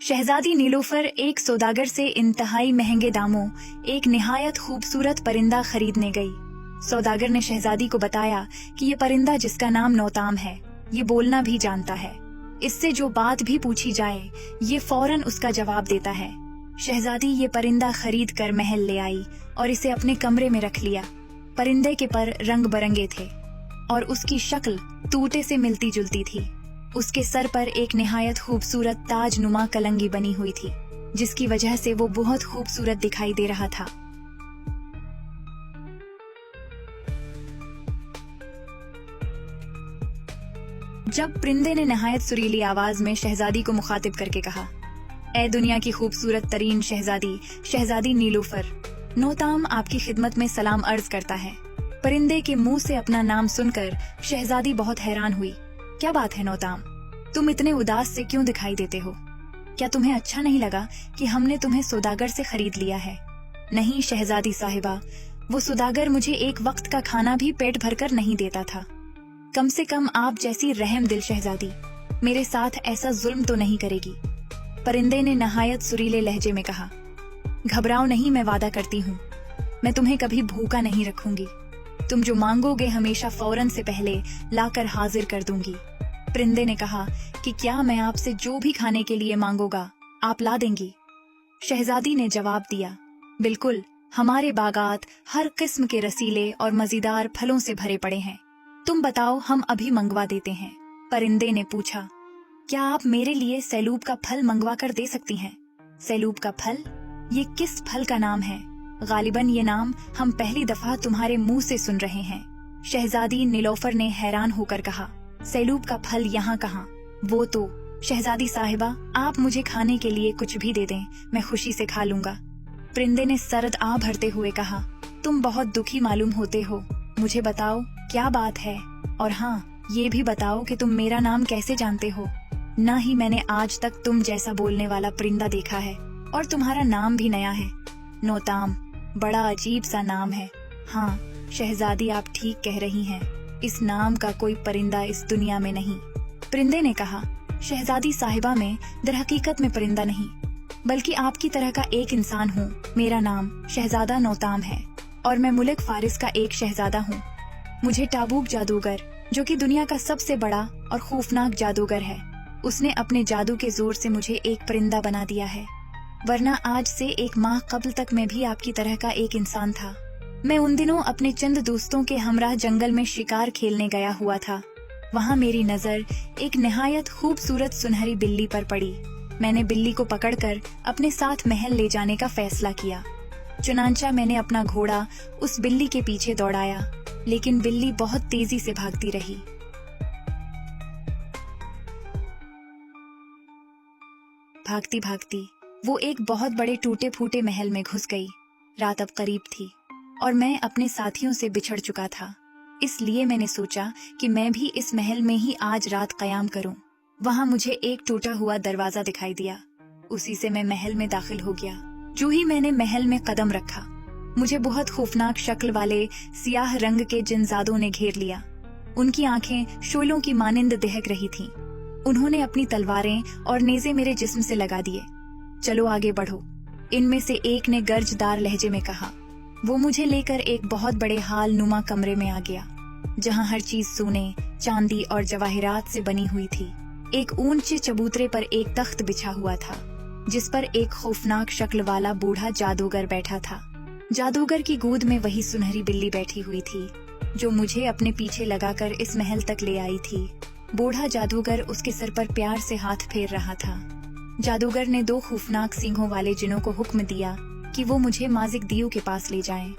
शहजादी नीलोफर एक सौदागर से इंतहाई महंगे दामों एक निहायत खूबसूरत परिंदा खरीदने गई। सौदागर ने शहजादी को बताया कि ये परिंदा जिसका नाम नौताम है, ये बोलना भी जानता है। इससे जो बात भी पूछी जाए ये फौरन उसका जवाब देता है। शहजादी ये परिंदा खरीद कर महल ले आई और इसे अपने कमरे में रख लिया। परिंदे के पर रंग बिरंगे थे और उसकी शक्ल तूते से मिलती जुलती थी। उसके सर पर एक निहायत खूबसूरत ताज नुमा कलंगी बनी हुई थी, जिसकी वजह से वो बहुत खूबसूरत दिखाई दे रहा था। जब परिंदे ने निहायत सुरीली आवाज में शहजादी को मुखातिब करके कहा, ए दुनिया की खूबसूरत तरीन शहजादी, शहजादी नीलोफर, नौताम आपकी खिदमत में सलाम अर्ज करता है। परिंदे के मुंह से अपना नाम सुनकर शहजादी बहुत हैरान हुई। क्या बात है नौताम, तुम इतने उदास से क्यों दिखाई देते हो? क्या तुम्हें अच्छा नहीं लगा कि हमने तुम्हें सौदागर से खरीद लिया है? नहीं शहजादी साहिबा, वो सौदागर मुझे एक वक्त का खाना भी पेट भरकर नहीं देता था। कम से कम आप जैसी रहम दिल शहजादी मेरे साथ ऐसा जुल्म तो नहीं करेगी। परिंदे ने नहायत सुरीले लहजे में कहा, घबराओ नहीं, मैं वादा करती हूँ मैं तुम्हें कभी भूखा नहीं रखूंगी। तुम जो मांगोगे हमेशा फौरन से पहले लाकर हाजिर कर दूंगी। परिंदे ने कहा कि क्या मैं आपसे जो भी खाने के लिए मांगूंगा आप ला देंगी? शहजादी ने जवाब दिया, बिल्कुल, हमारे बागात हर किस्म के रसीले और मजेदार फलों से भरे पड़े हैं। तुम बताओ, हम अभी मंगवा देते हैं। परिंदे ने पूछा, क्या आप मेरे लिए सैलूब का फल मंगवा कर दे सकती हैं? सैलूब का फल? ये किस फल का नाम है? गालिबन ये नाम हम पहली दफा तुम्हारे मुंह से सुन रहे हैं। शहजादी नीलोफर ने हैरान होकर कहा, सैलूब का फल यहाँ कहाँ? वो तो शहजादी साहिबा, आप मुझे खाने के लिए कुछ भी दे दें, मैं खुशी से खा लूंगा। परिंदे ने सरद आ भरते हुए कहा, तुम बहुत दुखी मालूम होते हो, मुझे बताओ क्या बात है? और हाँ, ये भी बताओ कि तुम मेरा नाम कैसे जानते हो? न ही मैंने आज तक तुम जैसा बोलने वाला परिंदा देखा है, और तुम्हारा नाम भी नया है। नौताम, बड़ा अजीब सा नाम है। हाँ शहजादी, आप ठीक कह रही हैं, इस नाम का कोई परिंदा इस दुनिया में नहीं। परिंदे ने कहा, शहजादी साहिबा, मैं दरहकीकत में परिंदा नहीं बल्कि आपकी तरह का एक इंसान हूँ। मेरा नाम शहजादा नौताम है और मैं मुल्क फारिस का एक शहजादा हूँ। मुझे टाबूक जादूगर, जो कि दुनिया का सबसे बड़ा और खौफनाक जादूगर है, उसने अपने जादू के जोर से मुझे एक परिंदा बना दिया है, वरना आज से 1 माह कबल तक मैं भी आपकी तरह का एक इंसान था। मैं उन दिनों अपने चंद दोस्तों के हमराह जंगल में शिकार खेलने गया हुआ था। वहाँ मेरी नजर एक निहायत खूबसूरत सुनहरी बिल्ली पर पड़ी। मैंने बिल्ली को पकड़कर अपने साथ महल ले जाने का फैसला किया। चुनांचा मैंने अपना घोड़ा उस बिल्ली के पीछे दौड़ाया, लेकिन बिल्ली बहुत तेजी से भागती रही। भागती भागती वो एक बहुत बड़े टूटे फूटे महल में घुस गई। रात अब करीब थी और मैं अपने साथियों से बिछड़ चुका था। इसलिए मैंने सोचा कि मैं भी इस महल में ही आज रात कयाम करूं। वहां मुझे एक टूटा हुआ दरवाजा दिखाई दिया। उसी से मैं महल में दाखिल हो गया। जो ही मैंने महल में कदम रखा, मुझे बहुत खौफनाक शक्ल वाले सियाह रंग के जिनजादों ने घेर लिया। उनकी आंखें शोलों की मानिंद दहक रही थीं। उन्होंने अपनी तलवारें और नेज़े मेरे जिस्म से लगा दिए। चलो आगे बढ़ो, इनमें से एक ने गर्जदार लहजे में कहा। वो मुझे लेकर एक बहुत बड़े हाल नुमा कमरे में आ गया, जहाँ हर चीज सोने, चांदी और जवाहिरात से बनी हुई थी। एक ऊंचे चबूतरे पर एक तख्त बिछा हुआ था, जिस पर एक खौफनाक शक्ल वाला बूढ़ा जादूगर बैठा था। जादूगर की गोद में वही सुनहरी बिल्ली बैठी हुई थी, जो मुझे अपने पीछे लगाकर इस महल तक ले आई थी। बूढ़ा जादूगर उसके सर पर प्यार से हाथ फेर रहा था। जादूगर ने 2 खौफनाक सींगों वाले जिनों को हुक्म दिया कि वो मुझे माजिक दियो के पास ले जाएं,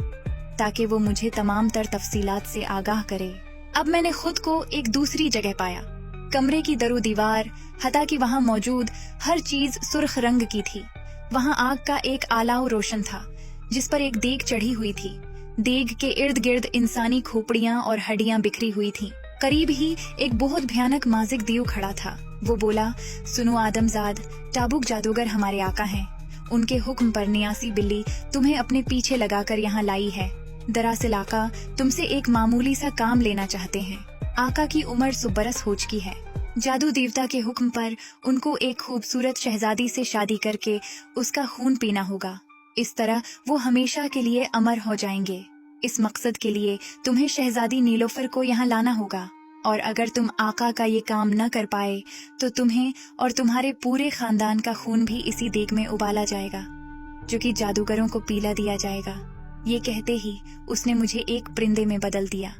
ताकि वो मुझे तमाम तर तफसीलात से आगाह करे। अब मैंने खुद को एक दूसरी जगह पाया। कमरे की दरो दीवार, हता कि वहाँ मौजूद हर चीज सुर्ख रंग की थी। वहाँ आग का एक आलाव रोशन था, जिस पर एक देग चढ़ी हुई थी। देग के इर्द गिर्द इंसानी खोपड़ियाँ और हड्डियाँ बिखरी हुई थीं। करीब ही एक बहुत भयानक माजिक दियो खड़ा था। वो बोला, सुनो आदमजाद, टाबूक जादूगर हमारे आका हैं। उनके हुक्म पर नियासी बिल्ली तुम्हें अपने पीछे लगाकर यहाँ लाई है। दरअसल आका तुमसे एक मामूली सा काम लेना चाहते हैं। आका की उम्र 100 बरस हो चुकी है। जादू देवता के हुक्म पर उनको एक खूबसूरत शहजादी से शादी करके उसका खून पीना होगा। इस तरह वो हमेशा के लिए अमर हो जाएंगे। इस मकसद के लिए तुम्हें शहजादी नीलोफर को यहाँ लाना होगा, और अगर तुम आका का ये काम न कर पाए तो तुम्हें और तुम्हारे पूरे खानदान का खून भी इसी देग में उबाला जाएगा, जो कि जादूगरों को पीला दिया जाएगा। ये कहते ही उसने मुझे एक परिंदे में बदल दिया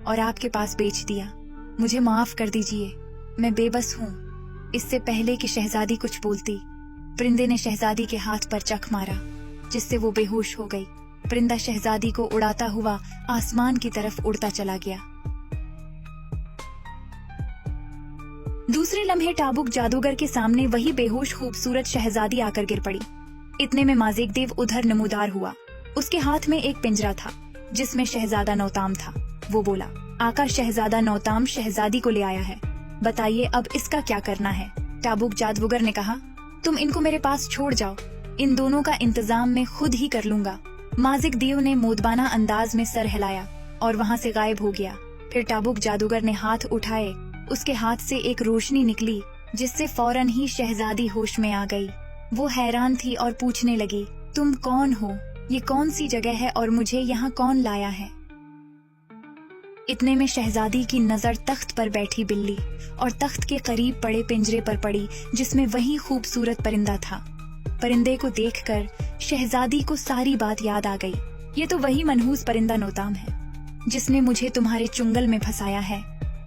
और आपके पास बेच दिया। मुझे माफ कर दीजिए, मैं बेबस हूँ। इससे पहले कि शहजादी कुछ बोलती, परिंदे ने शहजादी के हाथ पर चख मारा, जिससे वो बेहोश हो गई। परिंदा शहजादी को उड़ाता हुआ आसमान की तरफ उड़ता चला गया। दूसरे लम्हे टाबुक जादूगर के सामने वही बेहोश खूबसूरत शहजादी आकर गिर पड़ी। इतने में माजिक देव उधर नमूदार हुआ। उसके हाथ में एक पिंजरा था जिसमें शहजादा नौताम था। वो बोला, आका शहजादा नौताम शहजादी को ले आया है, बताइए अब इसका क्या करना है। टाबुक जादूगर ने कहा, तुम इनको मेरे पास छोड़ जाओ, इन दोनों का इंतजाम मैं खुद ही कर लूंगा। माजिक देव ने मोदबाना अंदाज में सर हिलाया और वहाँ से गायब हो गया। फिर टाबुक जादूगर ने हाथ उठाए, उसके हाथ से एक रोशनी निकली जिससे फौरन ही शहजादी होश में आ गई। वो हैरान थी और पूछने लगी, तुम कौन हो, ये कौन सी जगह है और मुझे यहाँ कौन लाया है। इतने में शहजादी की नजर तख्त पर बैठी बिल्ली और तख्त के करीब पड़े पिंजरे पर पड़ी जिसमें वही खूबसूरत परिंदा था। परिंदे को देखकर शहजादी को सारी बात याद आ गई। ये तो वही मनहूस परिंदा नौताम है जिसने मुझे तुम्हारे चुंगल में फंसाया है,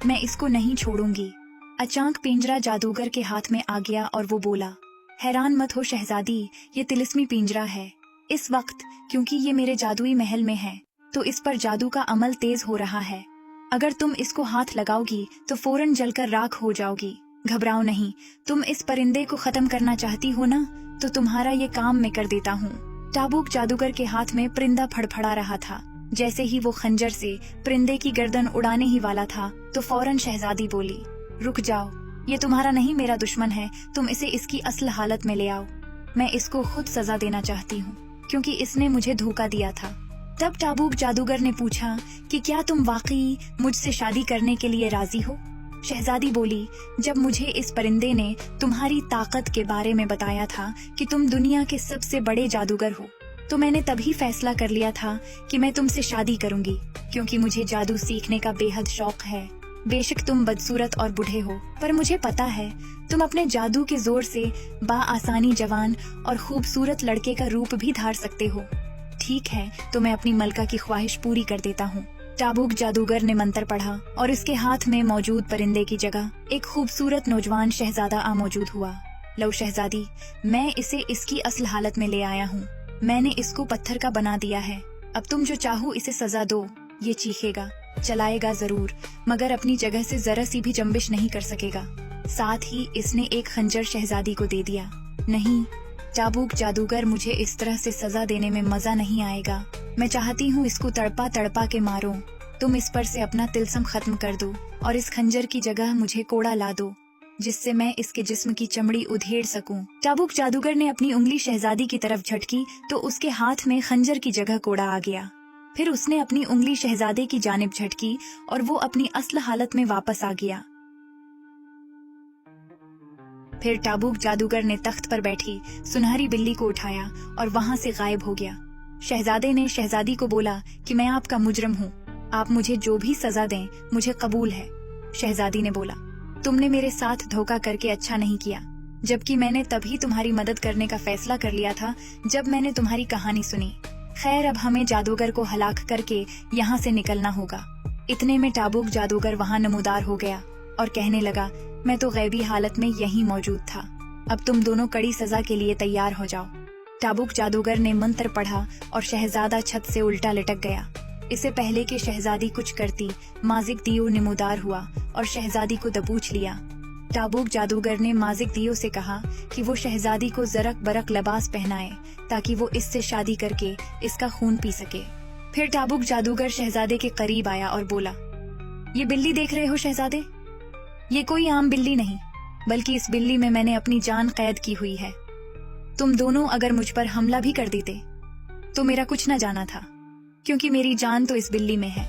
मैं इसको नहीं छोड़ूंगी। अचानक पिंजरा जादूगर के हाथ में आ गया और वो बोला, हैरान मत हो शहजादी, ये तिलिस्मी पिंजरा है। इस वक्त क्योंकि ये मेरे जादुई महल में है तो इस पर जादू का अमल तेज हो रहा है। अगर तुम इसको हाथ लगाओगी तो फौरन जलकर राख हो जाओगी। घबराओ नहीं, तुम इस परिंदे को खत्म करना चाहती हो ना, तो तुम्हारा ये काम मैं कर देता हूँ। टाबुक जादूगर के हाथ में परिंदा फड़फड़ा रहा था। जैसे ही वो खंजर से परिंदे की गर्दन उड़ाने ही वाला था तो फौरन शहजादी बोली, रुक जाओ, ये तुम्हारा नहीं मेरा दुश्मन है, तुम इसे इसकी असल हालत में ले आओ। मैं इसको खुद सजा देना चाहती हूँ क्योंकि इसने मुझे धोखा दिया था। तब टाबुक जादूगर ने पूछा कि क्या तुम वाकई मुझसे शादी करने के लिए राजी हो। शहजादी बोली, जब मुझे इस परिंदे ने तुम्हारी ताकत के बारे में बताया था कि तुम दुनिया के सबसे बड़े जादूगर हो, तो मैंने तभी फैसला कर लिया था कि मैं तुमसे शादी करूंगी, क्योंकि मुझे जादू सीखने का बेहद शौक है। बेशक तुम बदसूरत और बूढ़े हो, पर मुझे पता है तुम अपने जादू के जोर से बाआसानी जवान और खूबसूरत लड़के का रूप भी धार सकते हो। ठीक है, तो मैं अपनी मलका की ख्वाहिश पूरी कर देता हूँ। टाबुक जादूगर ने मंत्र पढ़ा और इसके हाथ में मौजूद परिंदे की जगह एक खूबसूरत नौजवान शहजादा आ मौजूद हुआ। लो शहजादी, मैं इसे इसकी असल हालत में ले आया हूँ। मैंने इसको पत्थर का बना दिया है। अब तुम जो चाहो इसे सजा दो। ये चीखेगा, चलाएगा जरूर, मगर अपनी जगह से जरा सी भी जंबिश नहीं कर सकेगा। साथ ही इसने एक खंजर शहजादी को दे दिया। नहीं टाबुक जादूगर, मुझे इस तरह से सजा देने में मजा नहीं आएगा। मैं चाहती हूँ इसको तड़पा तड़पा के मारो। तुम इस पर से अपना तिलस्म खत्म कर दो और इस खंजर की जगह मुझे कोड़ा ला दो, जिससे मैं इसके जिस्म की चमड़ी उधेड़ सकूं। टाबुक जादूगर ने अपनी उंगली शहजादी की तरफ झटकी तो उसके हाथ में खंजर की जगह कोड़ा आ गया। फिर उसने अपनी उंगली शहजादे की जानिब झटकी और वो अपनी असल हालत में वापस आ गया। फिर टाबुक जादूगर ने तख्त पर बैठी सुनहरी बिल्ली को उठाया और वहाँ से गायब हो गया। शहजादे ने शहजादी को बोला कि मैं आपका मुजरिम हूँ, आप मुझे जो भी सजा दें मुझे कबूल है। शहजादी ने बोला, तुमने मेरे साथ धोखा करके अच्छा नहीं किया, जबकि मैंने तभी तुम्हारी मदद करने का फैसला कर लिया था जब मैंने तुम्हारी कहानी सुनी। खैर, अब हमें जादूगर को हलाक करके यहाँ से निकलना होगा। इतने में टाबुक जादूगर वहाँ नमूदार हो गया और कहने लगा, मैं तो गैबी हालत में यहीं मौजूद था। अब तुम दोनों कड़ी सजा के लिए तैयार हो जाओ। टाबुक जादूगर ने मंत्र पढ़ा और शहजादा छत से उल्टा लटक गया। इससे पहले कि शहजादी कुछ करती, माजिक दियो नमूदार हुआ और शहजादी को दबोच लिया। टाबुक जादूगर ने माजिक दियो से कहा कि वो शहजादी को जरक बरक लिबास पहनाए ताकि वो इससे शादी करके इसका खून पी सके। फिर टाबुक जादूगर शहजादे के करीब आया और बोला, ये बिल्ली देख रहे हो शहजादे, ये कोई आम बिल्ली नहीं, बल्कि इस बिल्ली में मैंने अपनी जान कैद की हुई है। तुम दोनों अगर मुझ पर हमला भी कर देते तो मेरा कुछ न जाना था, क्योंकि मेरी जान तो इस बिल्ली में है।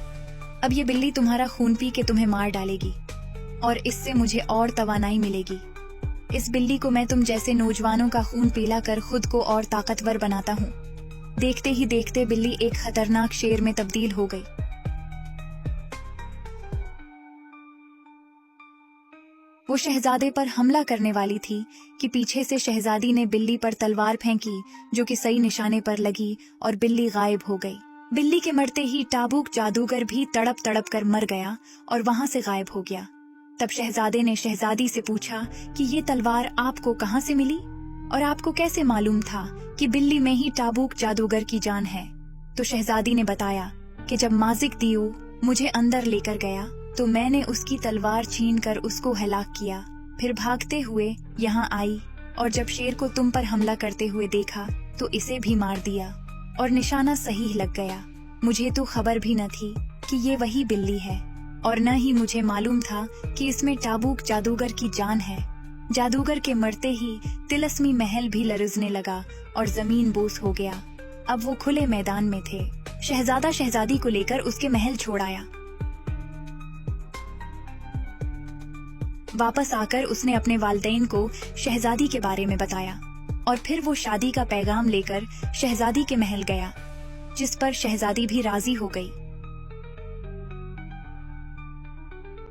अब ये बिल्ली तुम्हारा खून पी के तुम्हें मार डालेगी और इससे मुझे और तवानाई मिलेगी। इस बिल्ली को मैं तुम जैसे नौजवानों का खून पिला कर खुद को और ताकतवर बनाता हूँ। देखते ही देखते बिल्ली एक खतरनाक शेर में तब्दील हो गई। वो शहजादे पर हमला करने वाली थी कि पीछे से शहजादी ने बिल्ली पर तलवार फेंकी, जो कि सही निशाने पर लगी और बिल्ली गायब हो गई। बिल्ली के मरते ही टाबूक जादूगर भी तड़प तड़प कर मर गया और वहां से गायब हो गया। तब शहजादे ने शहजादी से पूछा कि ये तलवार आपको कहाँ से मिली और आपको कैसे मालूम था कि बिल्ली में ही टाबूक जादूगर की जान है। तो शहजादी ने बताया कि जब माजिक दियो मुझे अंदर लेकर गया तो मैंने उसकी तलवार छीनकर उसको हलाक किया, फिर भागते हुए यहाँ आई और जब शेर को तुम पर हमला करते हुए देखा तो इसे भी मार दिया और निशाना सही लग गया। मुझे तो खबर भी न थी कि ये वही बिल्ली है और न ही मुझे मालूम था कि इसमें टाबूक जादूगर की जान है। जादूगर के मरते ही तिलस्मी महल भी लरजने लगा और जमीन बोस हो गया। अब वो खुले मैदान में थे। शहजादा शहजादी को लेकर उसके महल छोड़ आया। वापस आकर उसने अपने वालिदैन को शहजादी के बारे में बताया और फिर वो शादी का पैगाम लेकर शहजादी के महल गया, जिस पर शहजादी भी राजी हो गई।